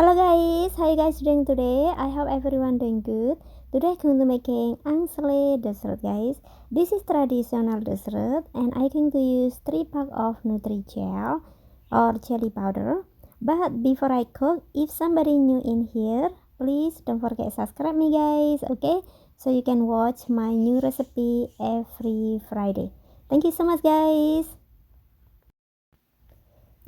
Hello guys, how you guys doing today? I hope everyone doing good. Today I'm going to making Angsle dessert guys. This is traditional dessert and I going to use 3 pack of nutrijell or chili powder. But before I cook, if somebody new in here, please don't forget subscribe me guys, okay? So you can watch my new recipe every Friday. Thank you so much guys.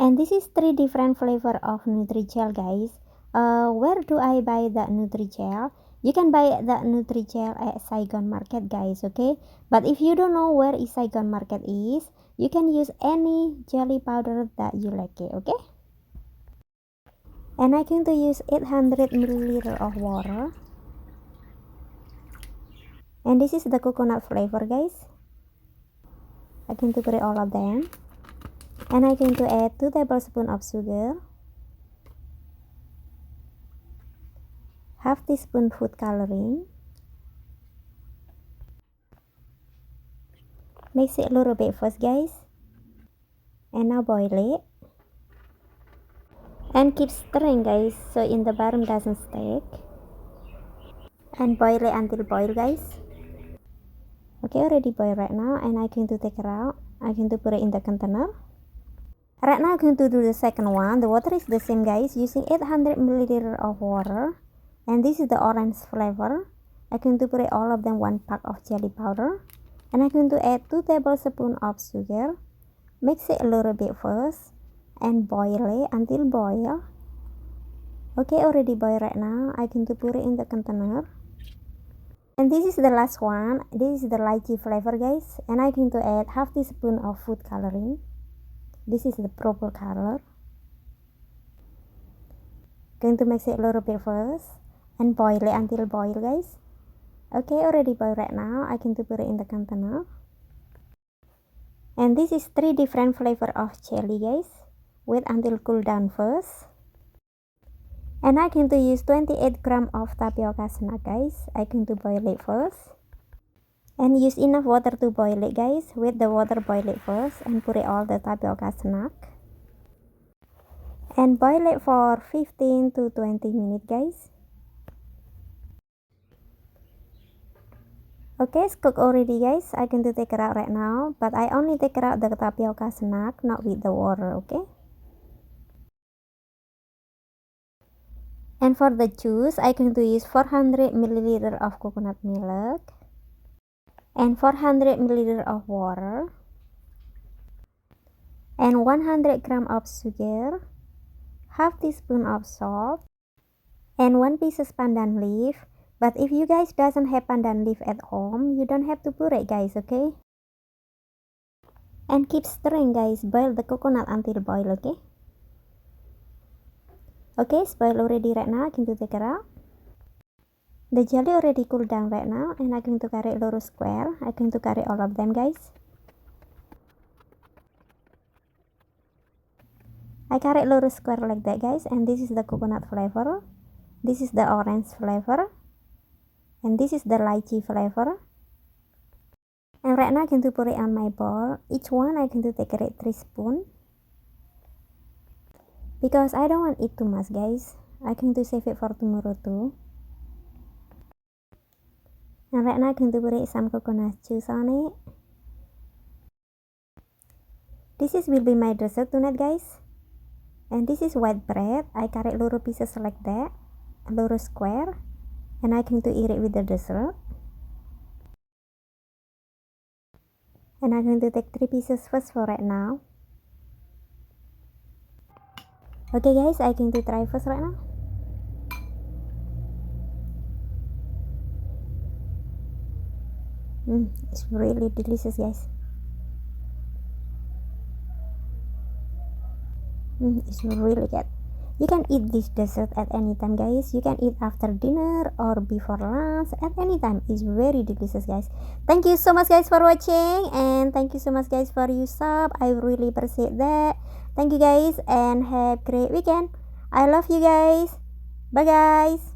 And this is 3 different flavor of nutrijell guys. Where do I buy that nutrijell? You can buy that nutrijell at Saigon Market guys, okay? But if you don't know where is Saigon Market is, you can use any jelly powder that you like it, okay? And I'm going to use 800 milliliter of water. And this is the coconut flavor guys. I'm going to put all of them. And I'm going to add 2 tablespoons of sugar, half teaspoon food coloring. Mix it a little bit first guys. And now boil it. And keep stirring guys, so in the bottom doesn't stick. And boil it until boil guys. Okay, already boiled right now, and I'm going to take it out. I'm going to put it in the container. Right now I'm going to do the second one. The water is the same guys, using 800 milliliter of water. And this is the orange flavor. I'm going to put it all of them 1 pack of jelly powder. And I'm going to add 2 tablespoons of sugar. Mix it a little bit first and boil it until boil. Okay, already boiled right now. I'm going to put it in the container. And this is the last one. This is the lychee flavor guys, and I'm going to add half teaspoon of food coloring. This is the purple color. Going to mix it a little bit first and boil it until boil guys. Okay, already boiled right now. I'm going to put it in the container. And this is 3 different flavor of chili guys. Wait until cool down first. And I'm going to use 28 gram of tapioca snack guys. I'm going to boil it first. And use enough water to boil it guys. With the water, boil it first and put it all the tapioca snack. And boil it for 15 to 20 minutes guys. Okay, it's cooked already guys. I'm going to take it out right now. But I only take it out the tapioca snack, not with the water, okay? And for the juice, I'm going to use 400 milliliter of coconut milk. And 400 milliliter of water. And 100 gram of sugar. Half teaspoon of salt. And 1 piece of pandan leaf. But if you guys doesn't have pandan leaf at home, you don't have to put it guys, okay? And keep stirring guys. Boil the coconut until boil, okay? Okay, it's boiled already right now. I'm going to take it out. The jelly already cooled down right now, and I'm going to cut it a little square. I'm going to cut it all of them guys. I cut it a little square like that guys, and this is the coconut flavor. This is the orange flavor. And this is the lychee flavor. And right now I'm going to put it on my bowl. Each one I'm going to take it 3 spoons. Because I don't want it too much guys. I'm going to save it for tomorrow too. And right now I'm going to put some coconut juice on it. This will be my dessert tonight guys. And this is white bread. I cut it little pieces like that. A little square. And I'm going to eat it with the dessert. And I'm going to take 3 pieces first for right now. Okay guys, I'm going to try first right now. It's really delicious guys. It's really good. You can eat this dessert at any time guys. You can eat after dinner or before lunch, at any time. It's very delicious guys. Thank you so much guys for watching, and thank you so much guys for your sub. I really appreciate that. Thank you guys, and have a great weekend. I love you guys. Bye guys.